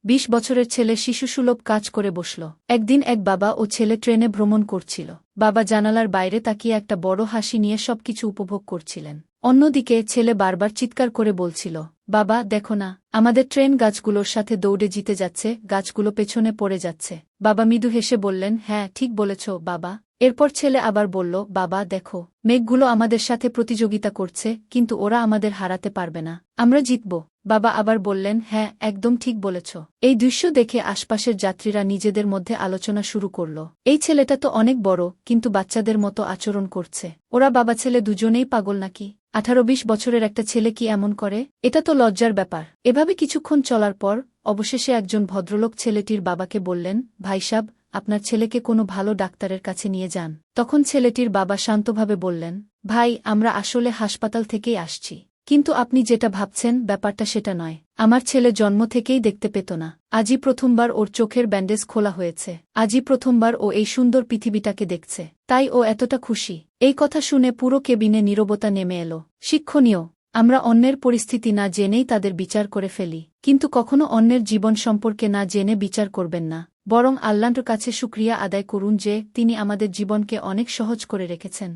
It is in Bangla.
20 বছরের ছেলে শিশুসুলভ কাজ করে বসল। একদিন এক বাবা ও ছেলে ট্রেনে ভ্রমণ করছিল। বাবা জানালার বাইরে তাকিয়ে একটা বড় হাসি নিয়ে সবকিছু উপভোগ করছিলেন। অন্যদিকে ছেলে বারবার চিৎকার করে বলছিল, বাবা দেখো না, আমাদের ট্রেন গাছগুলোর সাথে দৌড়ে জিতে যাচ্ছে, গাছগুলো পেছনে পড়ে যাচ্ছে। বাবা মৃদু হেসে বললেন, হ্যাঁ ঠিক বলেছ বাবা। এরপর ছেলে আবার বলল, বাবা দেখো, মেঘগুলো আমাদের সাথে প্রতিযোগিতা করছে, কিন্তু ওরা আমাদের হারাতে পারবে না, আমরা জিতব। বাবা আবার বললেন, হ্যাঁ একদম ঠিক বলেছ। এই দৃশ্য দেখে আশপাশের যাত্রীরা নিজেদের মধ্যে আলোচনা শুরু করল, এই ছেলেটা তো অনেক বড়, কিন্তু বাচ্চাদের মতো আচরণ করছে। ওরা বাবা ছেলে দুজনেই পাগল নাকি? 18-20 বছরের একটা ছেলে কি এমন করে? এটা তো লজ্জার ব্যাপার। এভাবে কিছুক্ষণ চলার পর অবশেষে একজন ভদ্রলোক ছেলেটির বাবাকে বললেন, ভাইসাব, আপনার ছেলেকে কোনো ভালো ডাক্তারের কাছে নিয়ে যান। তখন ছেলেটির বাবা শান্তভাবে বললেন, ভাই আমরা আসলে হাসপাতাল থেকেই আসছি, কিন্তু আপনি যেটা ভাবছেন ব্যাপারটা সেটা নয়। আমার ছেলে জন্ম থেকেই দেখতে পেত না, আজই প্রথমবার ওর চোখের ব্যান্ডেজ খোলা হয়েছে, আজই প্রথমবার ও এই সুন্দর পৃথিবীটাকে দেখছে, তাই ও এতটা খুশি। এই কথা শুনে পুরো কেবিনে নীরবতা নেমে এলো। শিক্ষণীয়, আমরা অন্যের পরিস্থিতি না জেনেই তাদের বিচার করে ফেলি, কিন্তু কখনো অন্যের জীবন সম্পর্কে না জেনে বিচার করবেন না, বরং আল্লাহর কাছে শুকরিয়া আদায় করুন যে তিনি আমাদের জীবনকে অনেক সহজ করে রেখেছেন।